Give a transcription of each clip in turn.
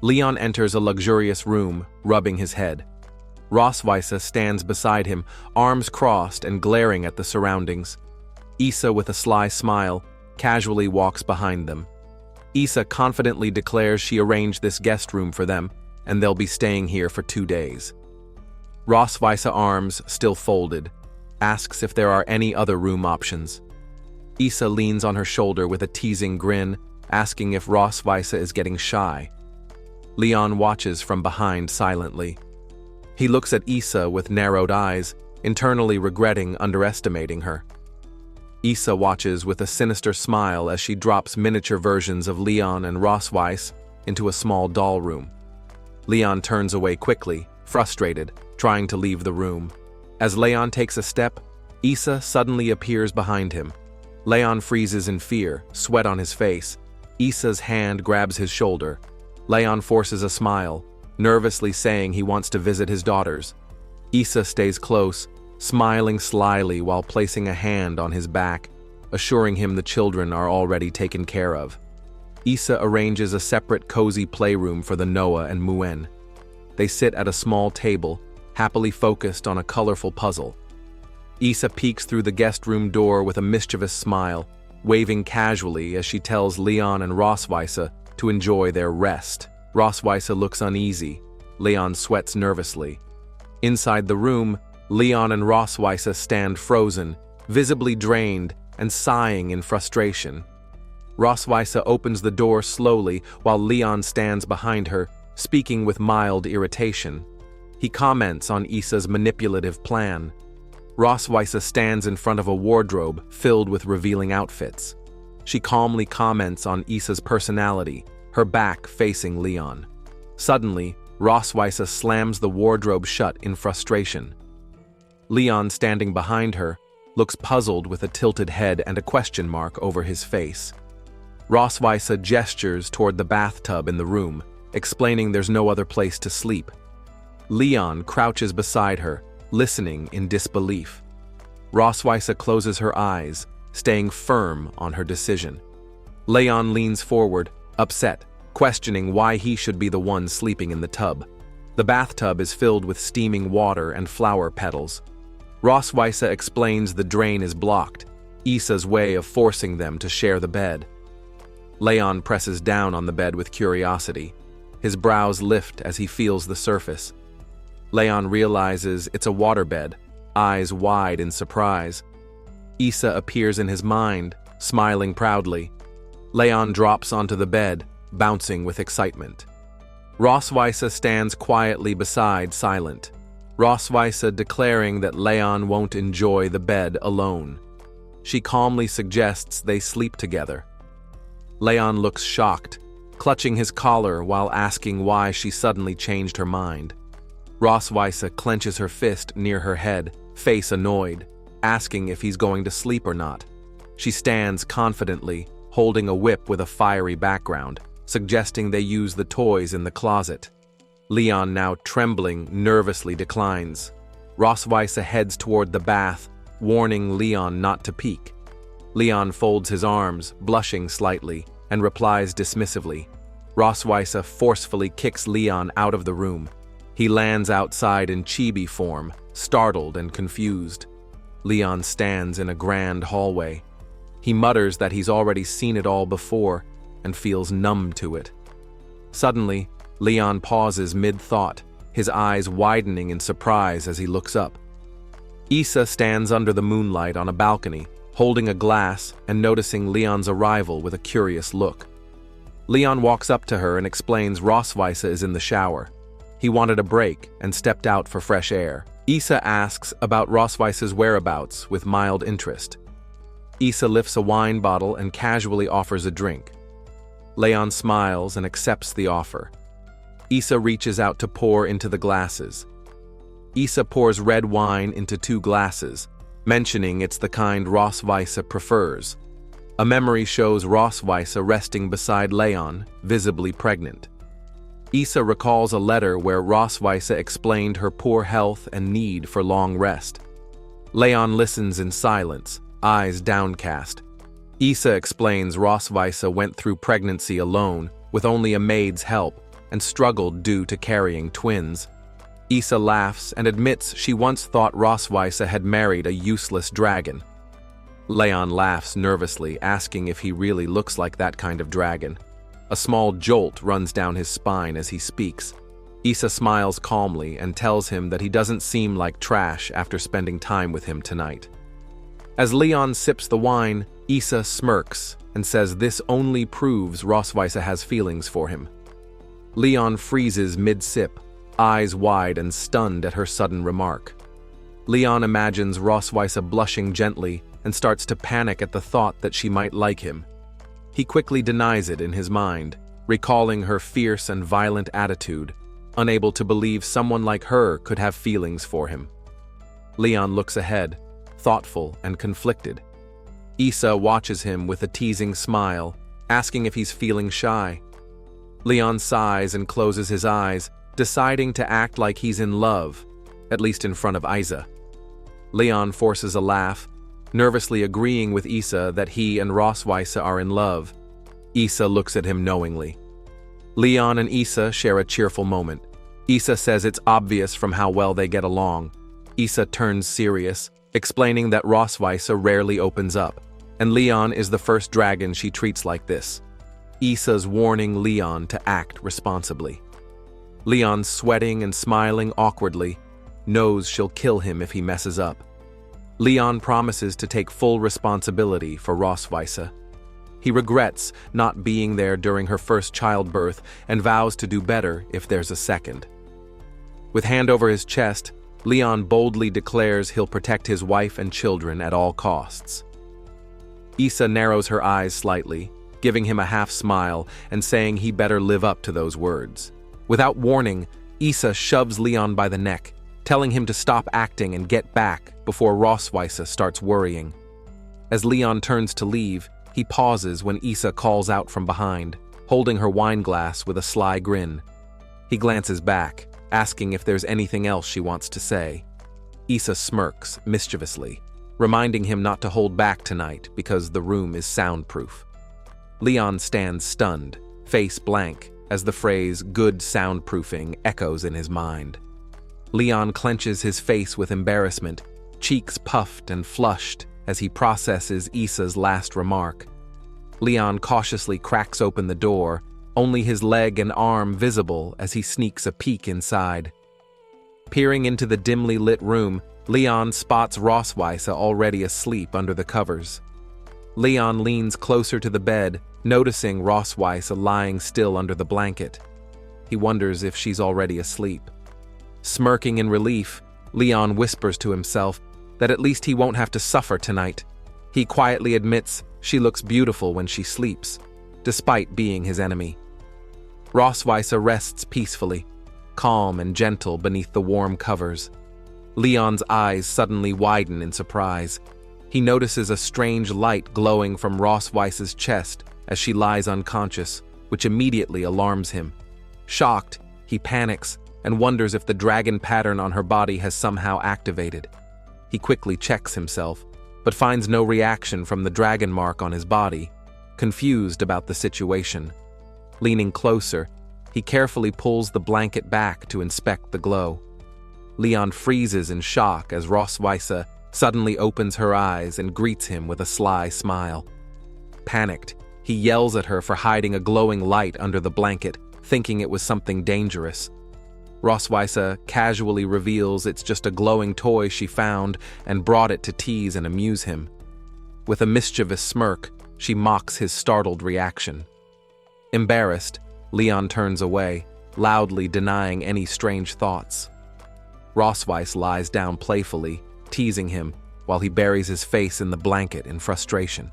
Leon enters a luxurious room, rubbing his head. Rosweise stands beside him, arms crossed and glaring at the surroundings. Issa, with a sly smile, casually walks behind them. Issa confidently declares she arranged this guest room for them, and they'll be staying here for 2 days. Rosweise, arms still folded, asks if there are any other room options. Issa leans on her shoulder with a teasing grin, asking if Rosweise is getting shy. Leon watches from behind silently. He looks at Issa with narrowed eyes, internally regretting underestimating her. Issa watches with a sinister smile as she drops miniature versions of Leon and Rosweise into a small doll room. Leon turns away quickly, frustrated, trying to leave the room. As Leon takes a step, Issa suddenly appears behind him. Leon freezes in fear, sweat on his face. Issa's hand grabs his shoulder. Leon forces a smile, nervously saying he wants to visit his daughters. Issa stays close, smiling slyly while placing a hand on his back, assuring him the children are already taken care of. Issa arranges a separate cozy playroom for the Noah and Muen. They sit at a small table, happily focused on a colorful puzzle. Issa peeks through the guest room door with a mischievous smile, waving casually as she tells Leon and Rosweise to enjoy their rest. Rosweise looks uneasy. Leon sweats nervously. Inside the room, Leon and Rosweise stand frozen, visibly drained and sighing in frustration. Rosweise opens the door slowly while Leon stands behind her, speaking with mild irritation. He comments on Issa's manipulative plan. Rosweise stands in front of a wardrobe filled with revealing outfits. She calmly comments on Issa's personality, her back facing Leon. Suddenly, Rosweise slams the wardrobe shut in frustration. Leon, standing behind her, looks puzzled with a tilted head and a question mark over his face. Rosweise gestures toward the bathtub in the room, explaining there's no other place to sleep. Leon crouches beside her, listening in disbelief. Rosweise closes her eyes, staying firm on her decision. Leon leans forward, upset, questioning why he should be the one sleeping in the tub. The bathtub is filled with steaming water and flower petals. Rosweise explains the drain is blocked, Issa's way of forcing them to share the bed. Leon presses down on the bed with curiosity. His brows lift as he feels the surface. Leon realizes it's a waterbed, eyes wide in surprise. Issa appears in his mind, smiling proudly. Leon drops onto the bed, bouncing with excitement. Rosweise stands quietly beside, silent. Rosweise declaring that Leon won't enjoy the bed alone. She calmly suggests they sleep together. Leon looks shocked, clutching his collar while asking why she suddenly changed her mind. Rosweise clenches her fist near her head, face annoyed, asking if he's going to sleep or not. She stands confidently, holding a whip with a fiery background, suggesting they use the toys in the closet. Leon, now trembling, nervously declines. Rosweise heads toward the bath, warning Leon not to peek. Leon folds his arms, blushing slightly, and replies dismissively. Rosweise forcefully kicks Leon out of the room. He lands outside in chibi form, startled and confused. Leon stands in a grand hallway. He mutters that he's already seen it all before and feels numb to it. Suddenly, Leon pauses mid-thought, his eyes widening in surprise as he looks up. Issa stands under the moonlight on a balcony, holding a glass and noticing Leon's arrival with a curious look. Leon walks up to her and explains Rosweise is in the shower. He wanted a break and stepped out for fresh air. Issa asks about Rosweise's whereabouts with mild interest. Issa lifts a wine bottle and casually offers a drink. Leon smiles and accepts the offer. Issa reaches out to pour into the glasses. Issa pours red wine into 2 glasses, mentioning it's the kind Rosweise prefers. A memory shows Rosweise resting beside Leon, visibly pregnant. Issa recalls a letter where Rosweise explained her poor health and need for long rest. Leon listens in silence, eyes downcast. Issa explains Rosweise went through pregnancy alone, with only a maid's help, and struggled due to carrying twins. Issa laughs and admits she once thought Rosweisse had married a useless dragon. Leon laughs nervously, asking if he really looks like that kind of dragon. A small jolt runs down his spine as he speaks. Issa smiles calmly and tells him that he doesn't seem like trash after spending time with him tonight. As Leon sips the wine, Issa smirks and says this only proves Rosweisse has feelings for him. Leon freezes mid-sip, eyes wide and stunned at her sudden remark. Leon imagines Rosweisse blushing gently and starts to panic at the thought that she might like him. He quickly denies it in his mind, recalling her fierce and violent attitude, unable to believe someone like her could have feelings for him. Leon looks ahead, thoughtful and conflicted. Issa watches him with a teasing smile, asking if he's feeling shy. Leon sighs and closes his eyes, deciding to act like he's in love, at least in front of Issa. Leon forces a laugh, nervously agreeing with Issa that he and Rosweisse are in love. Issa looks at him knowingly. Leon and Issa share a cheerful moment. Issa says it's obvious from how well they get along. Issa turns serious, explaining that Rosweisse rarely opens up, and Leon is the first dragon she treats like this. Issa's warning Leon to act responsibly. Leon, sweating and smiling awkwardly, knows she'll kill him if he messes up. Leon promises to take full responsibility for Rosweisse. He regrets not being there during her first childbirth and vows to do better if there's a second. With hand over his chest, Leon boldly declares he'll protect his wife and children at all costs. Issa narrows her eyes slightly, giving him a half smile and saying he better live up to those words. Without warning, Issa shoves Leon by the neck, telling him to stop acting and get back before Rosweisse starts worrying. As Leon turns to leave, he pauses when Issa calls out from behind, holding her wine glass with a sly grin. He glances back, asking if there's anything else she wants to say. Issa smirks mischievously, reminding him not to hold back tonight because the room is soundproof. Leon stands stunned, face blank, as the phrase "good soundproofing" echoes in his mind. Leon clenches his face with embarrassment, cheeks puffed and flushed as he processes Issa's last remark. Leon cautiously cracks open the door, only his leg and arm visible as he sneaks a peek inside. Peering into the dimly lit room, Leon spots Rosweisse already asleep under the covers. Leon leans closer to the bed, noticing Rosweisse lying still under the blanket. He wonders if she's already asleep. Smirking in relief, Leon whispers to himself that at least he won't have to suffer tonight. He quietly admits she looks beautiful when she sleeps, despite being his enemy. Rosweisse rests peacefully, calm and gentle beneath the warm covers. Leon's eyes suddenly widen in surprise. He notices a strange light glowing from Rosweisse's chest as she lies unconscious, which immediately alarms him. Shocked, he panics and wonders if the dragon pattern on her body has somehow activated. He quickly checks himself, but finds no reaction from the dragon mark on his body, confused about the situation. Leaning closer, he carefully pulls the blanket back to inspect the glow. Leon freezes in shock as Rosweisse suddenly opens her eyes and greets him with a sly smile. Panicked, he yells at her for hiding a glowing light under the blanket, thinking it was something dangerous. Rosweisse casually reveals it's just a glowing toy she found and brought it to tease and amuse him. With a mischievous smirk, she mocks his startled reaction. Embarrassed, Leon turns away, loudly denying any strange thoughts. Rosweisse lies down playfully, teasing him, while he buries his face in the blanket in frustration.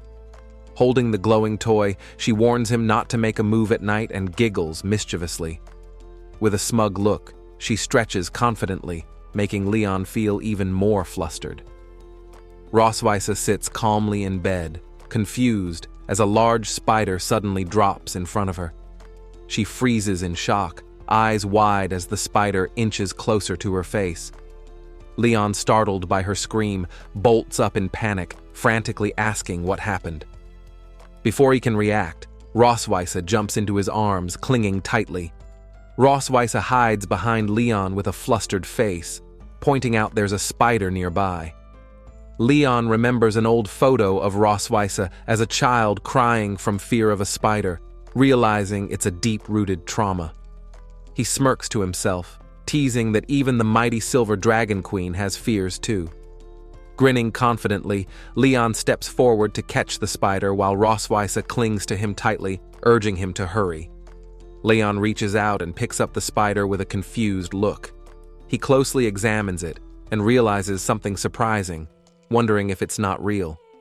Holding the glowing toy, she warns him not to make a move at night and giggles mischievously. With a smug look, she stretches confidently, making Leon feel even more flustered. Rosweisse sits calmly in bed, confused as a large spider suddenly drops in front of her. She freezes in shock, eyes wide as the spider inches closer to her face. Leon, startled by her scream, bolts up in panic, frantically asking what happened. Before he can react, Rosweisse jumps into his arms, clinging tightly. Rossweisse hides behind Leon with a flustered face, pointing out there's a spider nearby. Leon remembers an old photo of Rossweisse as a child crying from fear of a spider, realizing it's a deep-rooted trauma. He smirks to himself, teasing that even the mighty Silver Dragon Queen has fears too. Grinning confidently, Leon steps forward to catch the spider while Rossweisse clings to him tightly, urging him to hurry. Leon reaches out and picks up the spider with a confused look. He closely examines it and realizes something surprising, wondering if it's not real.